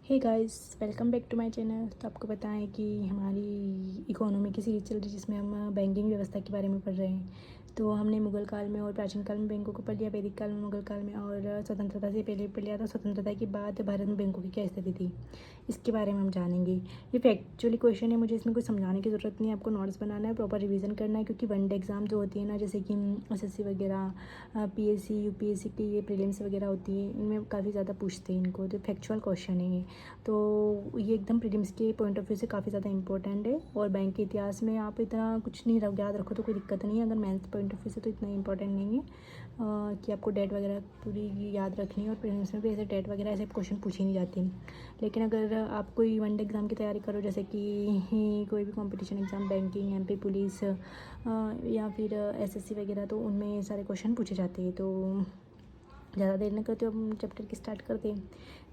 Hey guys, welcome back to my channel. तो आपको पता है कि हमारी इकोनॉमी की सीरीज चल रही है जिसमें हम बैंकिंग व्यवस्था के बारे में पढ़ रहे हैं। तो हमने मुगल काल में और प्राचीन काल में बैंकों को पढ़ लिया, वैदिक काल में, मुगल काल में, और स्वतंत्रता से पहले पढ़ लिया था। स्वतंत्रता के बाद भारत में बैंकों की क्या स्थिति थी, इसके बारे में हम जानेंगे। ये फैक्चुअली क्वेश्चन है, मुझे इसमें कुछ समझाने की ज़रूरत नहीं है। आपको नोट्स बनाना है, प्रॉपर रिवीजन करना है, क्योंकि वनडे एग्जाम जो होती है ना, जैसे कि एसएससी वगैरह, पीएससी यूपीएससी की ये प्रीलिम्स वगैरह होती है, इनमें काफ़ी ज़्यादा पूछते हैं इनको। तो फैक्चुअल क्वेश्चन है ये। तो ये एकदम प्रीलिम्स के पॉइंट ऑफ व्यू से काफ़ी ज़्यादा इंपॉर्टेंट है। और बैंक के इतिहास में आप इतना कुछ नहीं याद रखो तो कोई दिक्कत नहीं है। अगर मेंस पॉइंट ऑफ व्यू से तो इतना इंपॉर्टेंट नहीं है कि आपको डेट वगैरह पूरी याद रखनी है। और प्रीलिम्स में भी ऐसे डेट वगैरह ऐसे क्वेश्चन पूछे नहीं जाते। लेकिन अगर आप कोई वनडे एग्ज़ाम की तैयारी करो, जैसे कि कोई भी competition exam, banking, MP police या फिर एसएससी वगैरह, तो उनमें सारे क्वेश्चन पूछे जाते हैं। तो ज़्यादा देर न करते हम चैप्टर की स्टार्ट करते हैं।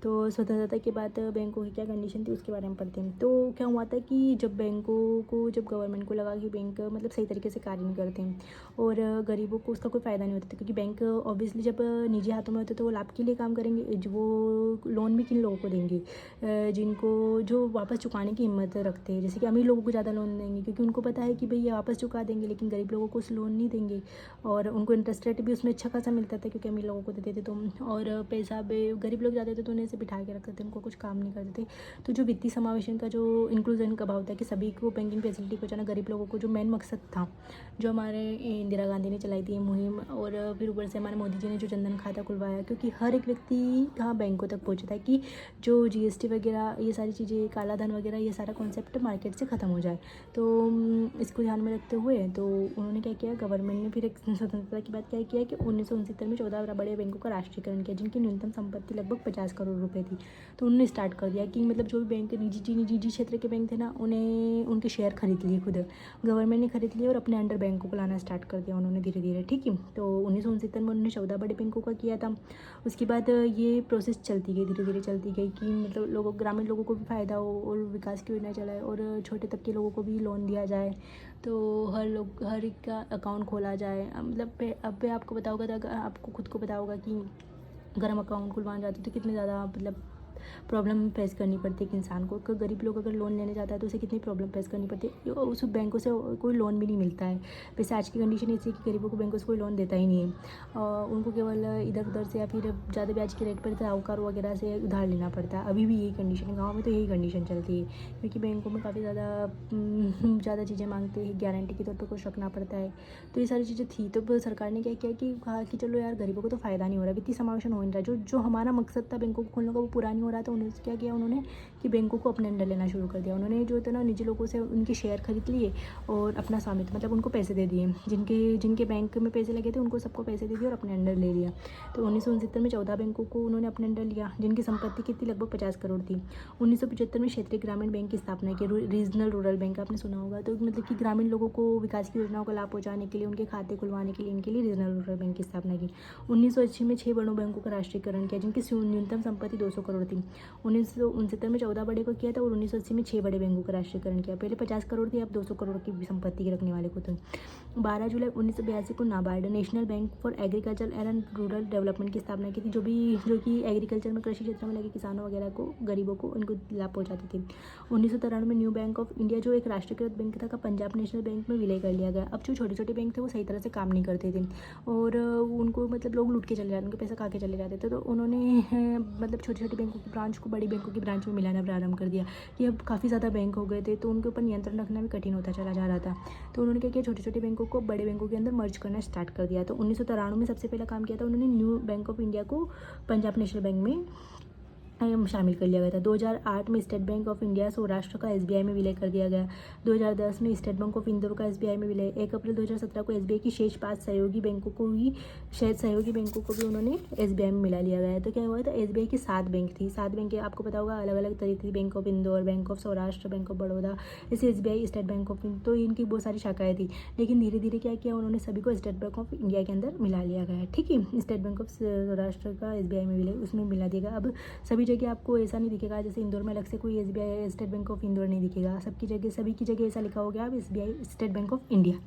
तो स्वतंत्रता के बाद बैंकों की क्या कंडीशन थी उसके बारे में पढ़ते हैं। तो क्या हुआ था कि जब बैंकों को, जब गवर्नमेंट को लगा कि बैंक मतलब सही तरीके से कार्य नहीं करते हैं और गरीबों को उसका कोई फ़ायदा नहीं होता था, क्योंकि बैंक ऑब्वियसली जब निजी हाथों में होते तो वो लाभ के लिए काम करेंगे। जो वो लोन भी किन लोगों को देंगे, जिनको जो वापस चुकाने की हिम्मत रखते हैं। जैसे कि अमीर लोगों को ज़्यादा लोन देंगे क्योंकि उनको पता है कि भाई ये वापस चुका देंगे, लेकिन गरीब लोगों को उस लोन नहीं देंगे। और उनको इंटरेस्ट रेट भी उसमें अच्छा खासा मिलता था क्योंकि अमीर लोगों को देते थे। तो और पैसा भी गरीब लोग जाते थे तो उन्हें ऐसे बिठा के रखते थे, उनको कुछ काम नहीं करते थे। तो जो वित्तीय समावेशन का, जो इंक्लूजन का भाव था कि सभी को बैंकिंग फैसिलिटी पहुंचाना, गरीब लोगों को, जो मेन मकसद था, जो हमारे इंदिरा गांधी ने चलाई थी ये मुहिम। और फिर ऊपर से हमारे मोदी जी ने जो जनधन खाता खुलवाया, क्योंकि हर एक व्यक्ति कहाँ बैंकों तक पहुँचता है कि जो जीएसटी वगैरह, ये सारी चीज़ें, काला धन वगैरह, ये सारा कॉन्सेप्ट मार्केट से ख़त्म हो जाए। तो इसको ध्यान में रखते हुए तो उन्होंने क्या किया, गवर्नमेंट ने फिर एक स्वतंत्रता के बाद क्या किया कि 1969 में 14 बड़े बैंकों का राष्ट्रीयकरण किया, जिनकी न्यूनतम संपत्ति लगभग 50 करोड़ रुपए थी। तो उन्होंने स्टार्ट कर दिया कि मतलब जो भी बैंक निजी क्षेत्र के बैंक थे ना, उन्हें उनके शेयर खरीद लिए खुद गवर्नमेंट ने खरीद लिए और अपने अंडर बैंकों को लाना स्टार्ट कर दिया उन्होंने धीरे धीरे। ठीक है। तो 1969 में उन्होंने 14 बड़े बैंकों का किया था। उसके बाद ये प्रोसेस चलती गई, धीरे धीरे चलती गई कि मतलब लोगों, ग्रामीण लोगों को भी फ़ायदा हो और विकास की योजना चलाए और छोटे तबके लोगों को भी लोन दिया जाए। तो हर एक का अकाउंट खोला जाए। मतलब अब पे आपको पता होगा, आपको खुद को पता होगा कि अगर हम अकाउंट खुलवाना चाहते तो कितने ज़्यादा मतलब प्रॉब्लम फेस करनी पड़ती है एक इंसान को। गरीब लोग अगर लोन लेने जाता है तो उसे कितनी प्रॉब्लम फेस करनी पड़ती है। उस बैंकों से कोई लोन भी नहीं मिलता है। वैसे आज की कंडीशन ऐसी है कि गरीबों को बैंकों से कोई लोन देता ही नहीं है। उनको केवल इधर उधर से या फिर ज़्यादा ब्याज के रेट पर साहूकार वगैरह से उधार लेना पड़ता है। अभी भी यही कंडीशन है, गाँव में तो यही कंडीशन चलती है, क्योंकि बैंकों में काफ़ी ज़्यादा चीज़ें मांगते हैं, गारंटी के तौर पर कुछ रखना पड़ता है। तो ये सारी चीज़ें थी। तो सरकार ने क्या किया कि कहा कि चलो यार, गरीबों को तो फ़ायदा नहीं हो रहा, वित्तीय समावेशन हो नहीं रहा, जो हमारा मकसद था बैंकों को खोलने का वो पूरा नहीं हो रहा। तो उन्होंने क्या किया, उन्होंने कि बैंकों को अपने अंडर लेना शुरू कर दिया। उन्होंने जो था ना, निजी लोगों से उनके शेयर खरीद लिए और अपना स्वामित्व, मतलब उनको पैसे दे दिए। जिनके बैंक में पैसे लगे थे उनको सबको पैसे दे दिए और अपने अंडर ले लिया। तो 1969 में 14 बैंकों को उन्होंने अपने अंडर लिया, जिनकी संपत्ति कितनी, लगभग 50 करोड़ थी। 1975 में क्षेत्रीय ग्रामीण बैंक की स्थापना की, रीजनल रूरल बैंक आपने सुना होगा। तो मतलब कि ग्रामीण लोगों को विकास की योजनाओं का लाभ पहुँचाने के लिए, उनके खाते खुलवाने के लिए, इनके लिए रीजनल रूरल बैंक की स्थापना की। 1980 में 6 बड़ों बैंकों का राष्ट्रीयकरण किया, जिनकी न्यूनतम संपत्ति 200 करोड़ थी। 1969 में 14 बड़े को किया था और 1980 में 6 बड़े बैंकों का राष्ट्रीयकरण किया। पहले 50 करोड़ थी, अब 200 करोड़ की संपत्ति के रखने वाले को। तो 12 जुलाई 1982 को NABARD, national bank for agriculture and rural development की स्थापना की थी, जो कि एग्रीकल्चर में, कृषि क्षेत्र में लगे किसानों वगैरह को, गरीबों को, उनको लाभ पहुंचाती थी। 1993 में न्यू बैंक ऑफ इंडिया, जो एक राष्ट्रीयकृत बैंक था, का पंजाब नेशनल बैंक में विलय कर लिया गया। अब जो छोटे छोटे बैंक थे वो सही तरह से काम नहीं करते थे और उनको मतलब लोग लूट के चले जाते, उनके पैसा खा के चले जाते थे। तो उन्होंने मतलब छोटी छोटी बैंकों की ब्रांच को बड़ी बैंकों की ब्रांच में मिलाना प्रारंभ कर दिया कि अब काफ़ी ज़्यादा बैंक हो गए थे, तो उनके ऊपर नियंत्रण रखना भी कठिन होता चला जा रहा था। तो उन्होंने क्या किया, छोटे छोटे बैंकों को बड़े बैंकों के अंदर मर्ज करना स्टार्ट कर दिया। तो 1993 में सबसे पहला काम किया था उन्होंने, न्यू बैंक ऑफ इंडिया को पंजाब नेशनल बैंक में शामिल कर लिया गया था। 2008 में state bank of India Saurashtra का एसबीआई में विलय कर दिया गया। 2010 में स्टेट बैंक ऑफ इंदौर का एसबीआई में विलय। 1 अप्रैल 2017 को एसबीआई की शेष 5 सहयोगी बैंकों को भी उन्होंने एसबीआई में मिला लिया गया। तो क्या हुआ था, एसबीआई की 7 बैंक थी। 7 बैंक आपको पता होगा अलग अलग तरह थी, bank of Indore, bank of Saurashtra, bank of Baroda, जैसे एसबीआई, स्टेट बैंक ऑफ, तो इनकी बहुत सारी शाखाएं थी। लेकिन धीरे धीरे क्या किया, उन्होंने सभी को स्टेट बैंक ऑफ इंडिया के अंदर मिला लिया गया। ठीक है। स्टेट बैंक ऑफ सौराष्ट्र का एसबीआई में विलय, उसमें मिला दिया गया। अब सभी जगह आपको ऐसा नहीं दिखेगा, जैसे इंदौर में अलग से कोई SBI, state bank of Indore नहीं दिखेगा। सबकी जगह, सभी की जगह ऐसा लिखा हो गया अब SBI, state bank of India.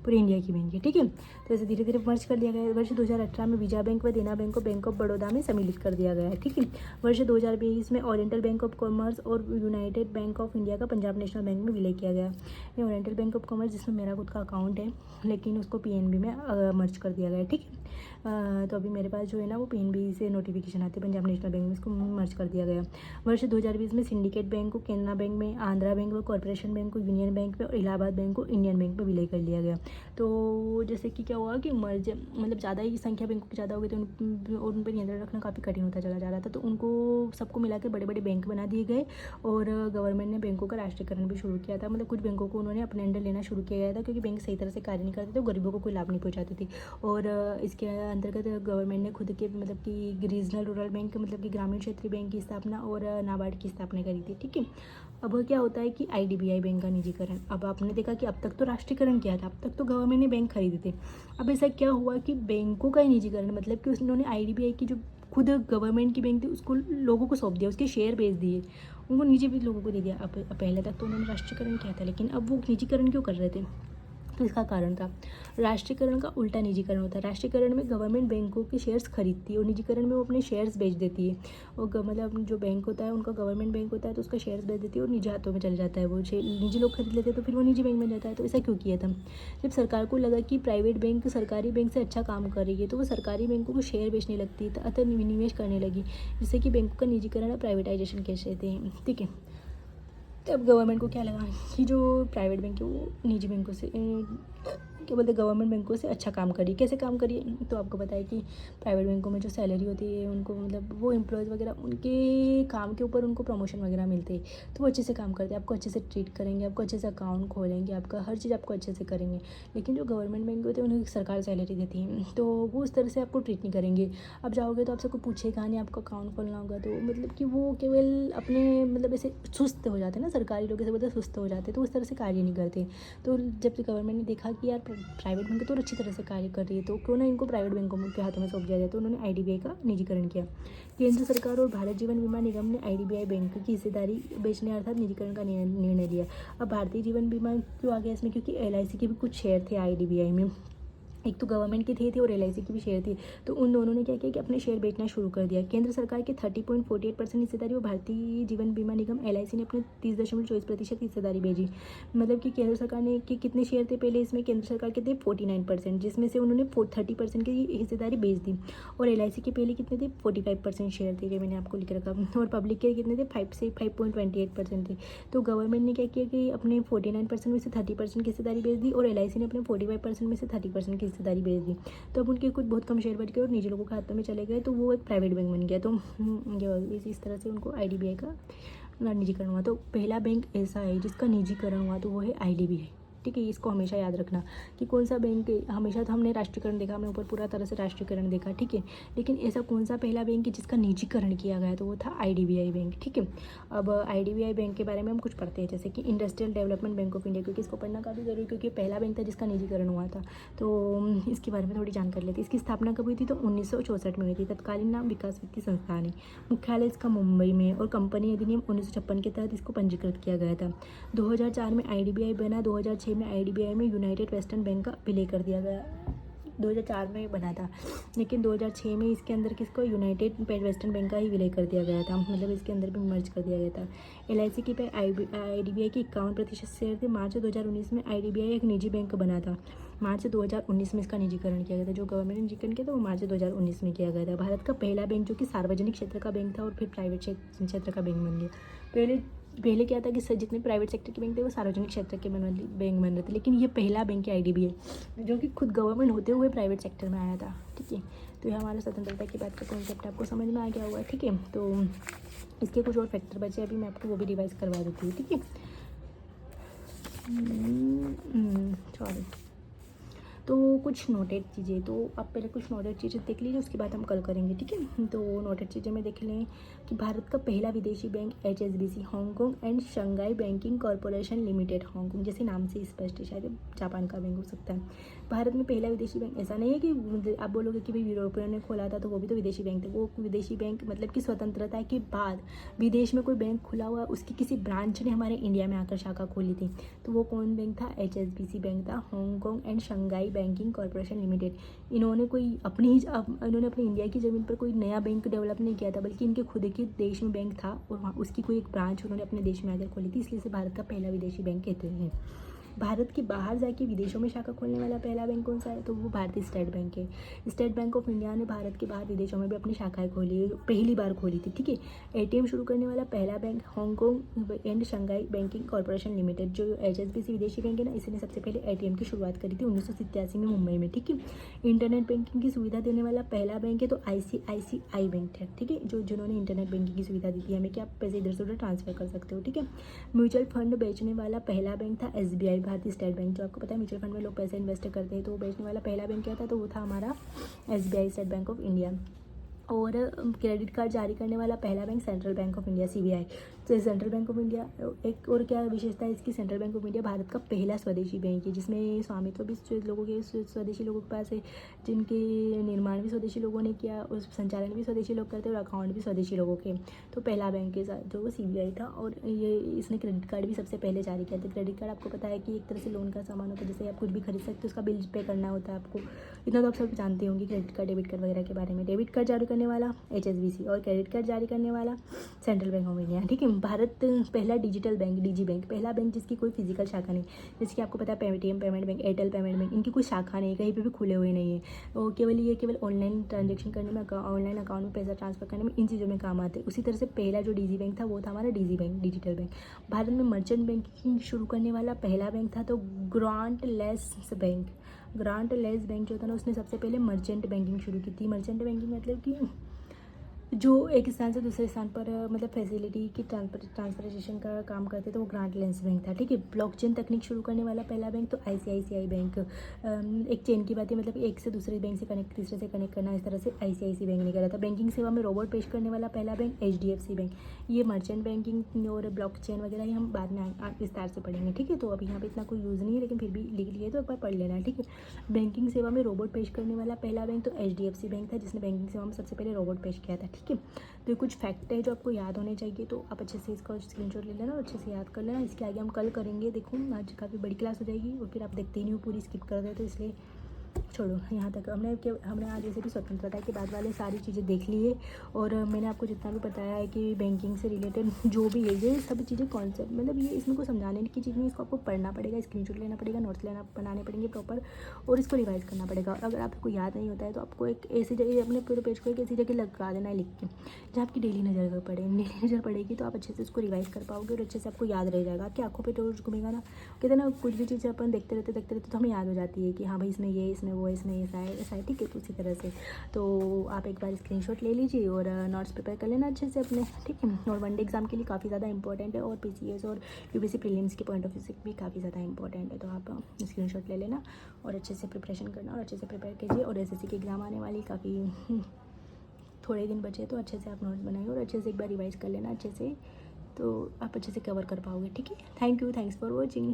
पूरे इंडिया की बैंक है, ठीक है। तो ऐसे धीरे धीरे मर्ज कर दिया गया है। वर्ष 2018 में विजया बैंक व देना बैंक को बैंक ऑफ बड़ौदा में सम्मिलित कर दिया गया है, ठीक है। वर्ष 2020 में ओरिएंटल बैंक ऑफ कॉमर्स और यूनाइटेड बैंक ऑफ इंडिया का पंजाब नेशनल बैंक में विलय किया गया। ये ओरिएंटल बैंक ऑफ कॉमर्स जिसमें मेरा खुद का अकाउंट है, लेकिन उसको पीएनबी में मर्ज कर दिया गया है, ठीक है। तो अभी मेरे पास जो है ना वो पीएनबी से नोटिफिकेशन आती है, पंजाब नेशनल बैंक में इसको मर्ज कर दिया गया। वर्ष 2020 में सिंडिकेट बैंक को केनरा बैंक में, आंध्रा बैंक व कॉर्पोरेशन बैंक को यूनियन बैंक में और इलाहाबाद बैंक को इंडियन बैंक में विलय कर लिया गया। तो जैसे कि क्या हुआ कि मर्ज मतलब ज़्यादा ही संख्या बैंकों की ज़्यादा हो गई, तो उन पर नियंत्रण रखना काफ़ी कठिन होता चला जा रहा था। तो उनको सबको मिला के बड़े बड़े बैंक बना दिए गए और गवर्नमेंट ने बैंकों का राष्ट्रीयकरण भी शुरू किया था। मतलब कुछ बैंकों को उन्होंने अपने अंडर लेना शुरू किया गया था, क्योंकि बैंक सही तरह से कार्य नहीं करते थे, गरीबों को कोई लाभ नहीं पहुँचाती थी। और इसके अंतर्गत गवर्नमेंट ने खुद के मतलब कि रीजनल रूरल बैंक मतलब कि ग्रामीण क्षेत्रीय बैंक की स्थापना और नाबार्ड की स्थापना करी थी, ठीक है। अब क्या होता है कि आईडीबीआई बैंक का निजीकरण। अब आपने देखा कि अब तक तो राष्ट्रीयकरण किया था, अब तक तो गवर्नमेंट ने बैंक खरीदे थे। अब ऐसा क्या हुआ कि बैंकों का ही निजीकरण, मतलब कि उन्होंने आईडीबीआई की जो खुद गवर्नमेंट की बैंक थी उसको लोगों को सौंप दिया, उसके शेयर बेच दिए, उनको निजी भी लोगों को दे दिया। अब पहले तक तो उन्होंने राष्ट्रीयकरण किया था, लेकिन अब वो निजीकरण क्यों कर रहे थे? तो इसका कारण था राष्ट्रीयकरण का उल्टा निजीकरण होता है। राष्ट्रीयकरण में गवर्नमेंट बैंकों के शेयर्स खरीदती है और निजीकरण में वो अपने शेयर्स बेच देती है। और मतलब जो बैंक होता है उनका गवर्नमेंट बैंक होता है तो उसका शेयर्स बेच देती है और निजी हाथों में चल जाता है, वो निजी लोग खरीद लेते हैं, तो फिर वो निजी बैंक बन जाता है। तो ऐसा क्यों किया था? जब सरकार को लगा कि प्राइवेट बैंक सरकारी बैंक से अच्छा काम कर रही है, तो वो सरकारी बैंकों को शेयर बेचने लगती, अतः निवेश करने लगी, जिससे कि बैंकों का निजीकरण और प्राइवेटाइजेशन कहते हैं, ठीक है। तब गवर्नमेंट को क्या लगा कि जो प्राइवेट बैंक है वो निजी बैंकों से क्या बोलते हैं गवर्नमेंट बैंकों से अच्छा काम करिए। कैसे काम करिए? तो आपको पता है कि प्राइवेट बैंकों में जो सैलरी होती है उनको मतलब वो एम्प्लॉयज़ वगैरह उनके काम के ऊपर उनको प्रमोशन वगैरह मिलते हैं, तो वो अच्छे से काम करते हैं, आपको अच्छे से ट्रीट करेंगे, आपको अच्छे से अकाउंट खोलेंगे, आपका हर चीज़ आपको अच्छे से करेंगे। लेकिन जो गवर्नमेंट बैंक होते हैं उन्हें सरकार सैलरी देती है, तो वो उस तरह से आपको ट्रीट नहीं करेंगे। अब जाओगे तो आपसे कोई पूछेगा नहीं, आपका अकाउंट खोलना होगा, तो मतलब कि वो केवल अपने मतलब ऐसे सुस्त हो जाते हैं ना, सरकारी लोग ऐसे बोलते सुस्त हो जाते हैं, तो उस तरह से कार्य नहीं करते। तो जब गवर्नमेंट ने देखा कि यार प्राइवेट बैंक तो अच्छी तरह से कार्य कर रही है, तो क्यों ना इनको प्राइवेट बैंकों के हाथों में सौंप दिया जाए, तो उन्होंने आईडीबीआई का निजीकरण किया। केंद्र सरकार और भारत जीवन बीमा निगम ने आईडीबीआई बैंक की हिस्सेदारी बेचने अर्थात निजीकरण का निर्णय लिया। अब भारतीय जीवन बीमा क्यों आ गया इसमें? क्योंकि एलआईसी के भी कुछ शेयर थे आईडीबीआई में, एक तो गवर्नमेंट की थी और एलआईसी की भी शेयर थी, तो उन दोनों ने क्या किया कि अपने शेयर बेचना शुरू कर दिया। केंद्र सरकार के 30.48% हिस्सेदारी और भारतीय जीवन बीमा निगम एलआईसी ने अपने 30.24% हिस्सेदारी भेजी। मतलब कि केंद्र सरकार ने कि कितने शेयर थे पहले इसमें? केंद्र सरकार के थे 49%, जिसमें से उन्होंने 30% की हिस्सेदारी बेच दी। और एलआईसी के पहले कितने थे? 45% शेयर थे, जो मैंने आपको लिख रखा। और पब्लिक के कितने थे? 5.28% थे। तो गवर्नमेंट ने क्या किया कि अपने 49% में से 30% की हिस्सेदारी बेच दी और एलआईसी ने अपने 45% में से 30% की हिस्सेदारी बेच दी। तो अब उनके कुछ बहुत कम शेयर बच गए और निजी लोगों के हाथों में चले गए, तो वो एक प्राइवेट बैंक बन गया। तो इस तरह से उनको आईडीबीआई का निजीकरण हुआ। तो पहला बैंक ऐसा है जिसका निजीकरण हुआ, तो वो है आईडीबीआई, ठीक है। इसको हमेशा याद रखना कि कौन सा बैंक है। हमेशा तो हमने राष्ट्रीयकरण देखा, हमने ऊपर पूरा तरह से राष्ट्रीयकरण देखा, ठीक है, लेकिन ऐसा कौन सा पहला बैंक है जिसका निजीकरण किया गया, तो वो था आईडीबीआई बैंक, ठीक है। अब आईडीबीआई बैंक के बारे में हम कुछ पढ़ते हैं, जैसे कि industrial development bank of India, क्योंकि इसको पढ़ना काफ़ी जरूरी, क्योंकि पहला बैंक था जिसका निजीकरण हुआ था। तो इसके बारे में थोड़ी जानकारी लेते हैं। इसकी स्थापना कब हुई थी? तो 1964 में हुई थी। तत्कालीन नाम विकास वित्तीय संस्थान है। मुख्यालय इसका मुंबई में और कंपनी अधिनियम 1956 के तहत इसको पंजीकृत किया गया था। 2004 में आईडीबीआई बना। 2006 में आईडीबीआई में यूनाइटेड वेस्टर्न बैंक का विलय कर दिया गया। 2004 में बना था, लेकिन 2006 में इसके अंदर किसको? यूनाइटेड वेस्टर्न बैंक का ही विलय कर दिया गया था, मतलब इसके अंदर भी मर्ज कर दिया गया था। एलआईसी की पे आईडीबीआई की 51% शेयर थे। मार्च 2019 में आईडीबीआई एक निजी बैंक बना था। मार्च 2019 में इसका निजीकरण किया गया था। जो गवर्नमेंट ने निजीकरण किया था वो मार्च 2019 में किया गया था। भारत का पहला बैंक जो कि सार्वजनिक क्षेत्र का बैंक था और फिर प्राइवेट क्षेत्र का बैंक बन गया। पहले क्या था कि जितने प्राइवेट सेक्टर के बैंक थे वो सार्वजनिक क्षेत्र के बैंक बन रहे थे, लेकिन ये पहला बैंक है आईडीबीआई जो कि खुद गवर्नमेंट होते हुए प्राइवेट सेक्टर में आया था, ठीक है। तो ये हमारा स्वतंत्रता की बात का कॉन्सेप्ट आपको समझ में आ गया हुआ है, ठीक है। तो इसके कुछ और फैक्टर बचे, अभी मैं आपको वो भी रिवाइज करवा देती हूँ, ठीक है। सॉरी। तो कुछ नोटेड चीज़ें, तो आप पहले कुछ नोटेड चीज़ें देख लीजिए, उसके बाद हम कल करेंगे, ठीक है। तो नोटेड चीज़ें में देख लें कि भारत का पहला विदेशी bank HSBC Hong Kong and Shanghai banking corporation limited, Hong Kong जैसे नाम से स्पष्ट है, शायद जापान का बैंक हो सकता है। भारत में पहला विदेशी बैंक, ऐसा नहीं है कि आप बोलोगे कि भाई यूरोपियन ने खोला था तो वो भी तो विदेशी बैंक थे, वो विदेशी बैंक मतलब कि स्वतंत्रता के बाद विदेश में कोई बैंक खुला हुआ, उसकी किसी ब्रांच ने हमारे इंडिया में आकर शाखा खोली थी। तो वो कौन बैंक था? HSBC बैंक था, Hong Kong and Shanghai banking corporation limited. इन्होंने इन्होंने अपनी इंडिया की ज़मीन पर कोई नया बैंक डेवलप नहीं किया था, बल्कि इनके खुद के देश में बैंक था और वहाँ उसकी कोई एक ब्रांच उन्होंने अपने देश में आकर खोली थी, इसलिए इसे भारत का पहला विदेशी बैंक कहते हैं। भारत के बाहर जाके विदेशों में शाखा खोलने वाला पहला बैंक कौन सा है? तो वो भारतीय स्टेट बैंक है। स्टेट बैंक ऑफ इंडिया ने भारत के बाहर विदेशों में भी अपनी शाखाएं खोली है, पहली बार खोली थी, ठीक है। ATM शुरू करने वाला पहला bank Hong Kong and Shanghai banking corporation limited, जो HSBC विदेशी बैंक है ना, इसने सबसे पहले ATM की शुरुआत करी थी 1987 में मुंबई में, ठीक है। इंटरनेट बैंकिंग की सुविधा देने वाला पहला बैंक है तो ICICI बैंक है, ठीक है, जिन्होंने इंटरनेट बैंकिंग की सुविधा दी थी हमें कि आप पैसे इधर से उधर ट्रांसफर कर सकते हो, ठीक है। म्यूचुअल फंड बेचने वाला पहला बैंक था SBI, भारतीय स्टेट बैंक। जो आपको पता है म्यूचुअल फंड में लोग पैसे इन्वेस्ट करते हैं, तो वो बेचने वाला पहला बैंक क्या था? तो वो था हमारा SBI, state bank of India. और क्रेडिट कार्ड जारी करने वाला पहला bank central bank of India, CBI। तो सेंट्रल बैंक ऑफ इंडिया एक और क्या विशेषता है इसकी? Central bank of India Bharat का पहला स्वदेशी बैंक है, जिसमें स्वामित्व भी लोगों के स्वदेशी लोगों के पास है, जिनके निर्माण भी स्वदेशी लोगों ने किया, उस संचालन भी स्वदेशी लोग करते हैं और अकाउंट भी स्वदेशी लोगों के। तो पहला बैंक के साथ जो वो CBI था, और ये इसने क्रेडिट कार्ड भी सबसे पहले जारी किया था। क्रेडिट कार्ड आपको पता है कि एक तरह से लोन का सामान होता है, जैसे आप कुछ भी खरीद सकते हो, उसका बिल पे करना होता है आपको, इतना तो आप सब जानते होंगे क्रेडिट कार्ड, डेबिट कार्ड वगैरह के बारे में। डेबिट कार्ड जारी करने वाला HSBC और क्रेडिट कार्ड जारी करने वाला सेंट्रल बैंक ऑफ इंडिया, ठीक है। भारत पहला डिजिटल बैंक, DG बैंक, पहला बैंक जिसकी कोई फिजिकल शाखा नहीं, जैसे कि आपको पता है Paytm payment bank, Airtel payment bank, इनकी कोई शाखा नहीं, कहीं पे भी खुले हुए नहीं है, और केवल ऑनलाइन ट्रांजेक्शन करने में, ऑनलाइन अकाउंट में पैसा ट्रांसफर करने में, इन चीज़ों में काम आते हैं। उसी तरह से पहला जो DG बैंक था वो था हमारा DG bank, digital bank. Bharat में मर्चेंट बैंकिंग शुरू करने वाला पहला बैंक था तो ग्रांट लेस बैंक जो था ना, उसने सबसे पहले मर्चेंट बैंकिंग शुरू की थी। मर्चेंट बैंकिंग मतलब कि जो एक स्थान से दूसरे स्थान पर मतलब फैसिलिटी की ट्रांसपोर्टेशन का काम करते थे, वो ग्रांट लेंस बैंक था, ठीक है। ब्लॉकचेन तकनीक शुरू करने वाला पहला बैंक तो ICICI बैंक। एक चेन की बात है, मतलब एक से दूसरे बैंक से कनेक्ट, तीसरे से कनेक्ट करना, इस तरह से ICICI बैंक ने करा था। बैंकिंग सेवा में रोबोट पेश करने वाला पहला बैंक HDFC बैंक। ये मर्चेंट बैंकिंग और ब्लॉकचेन वगैरह ये हम बाद में विस्तार से पढ़ेंगे, ठीक है। तो अभी यहाँ पे इतना कोई यूज़ नहीं है, लेकिन फिर भी लिख लिए तो एक बार पढ़ लेना, ठीक है। बैंकिंग सेवा में रोबोट पेश करने वाला पहला बैंक तो HDFC बैंक था, जिसने बैंकिंग सेवा में सबसे पहले रोबोट पेश किया था, ठीक है। तो ये कुछ फैक्ट है जो आपको याद होने चाहिए, तो आप अच्छे से इसका स्क्रीनशॉट ले लेना और अच्छे से याद कर लेना। इसके आगे हम कल करेंगे, देखो आज काफ़ी बड़ी क्लास हो जाएगी और फिर आप देखते ही नहीं हो, पूरी स्किप कर दे, तो इसलिए छोड़ो यहाँ तक। हमने आज जैसे कि स्वतंत्रता के बाद वाले सारी चीज़ें देख ली है, और मैंने आपको जितना भी बताया है कि बैंकिंग से रिलेटेड जो भी है, ये सब चीज़ें कॉन्सेप्ट, मतलब ये इसमें कोई समझाने की चीज़ नहीं, इसको आपको पढ़ना पड़ेगा, स्क्रीनशॉट लेना पड़ेगा, नोट्स बनाने पड़ेंगे प्रॉपर, और इसको रिवाइज करना पड़ेगा। अगर आपको याद नहीं होता है तो आपको एक ऐसी जगह, अपने पूरे पेज को एक ऐसी जगह लगा देना है लिख के, जहाँ आपकी डेली नज़र पड़ेगी, तो आप अच्छे से उसको रिवाइज कर पाओगे और अच्छे से आपको याद रह जाएगा। आपकी आंखों पे रोज घूमेगा ना, कहते हैं ना, कुछ भी चीज़ें अपन देखते रहते तो हमें याद हो जाती है कि हाँ भाई इसमें ये, इसमें वो, इसमें ऐसा है, ठीक है। तो उसी तरह से तो आप एक बार स्क्रीनशॉट ले लीजिए और नोट्स प्रिपेयर कर लेना अच्छे से अपने, ठीक है। और वनडे एग्जाम के लिए काफ़ी ज़्यादा इंपॉर्टेंट है, और PCS और UPSC प्रीलिम्स के पॉइंट ऑफ व्यू से भी काफ़ी ज़्यादा इंपॉर्टेंट है। तो आप स्क्रीनशॉट ले लेना और अच्छे से प्रिपरेशन करना और अच्छे से प्रिपेयर कीजिए। और SSC की एग्ज़ाम आने वाली, काफ़ी थोड़े दिन बचे, तो अच्छे से आप नोट्स बनाइए और अच्छे से एक बार रिवाइज कर लेना अच्छे से, तो आप अच्छे से कवर कर पाओगे, ठीक है। Thank you, thanks for watching.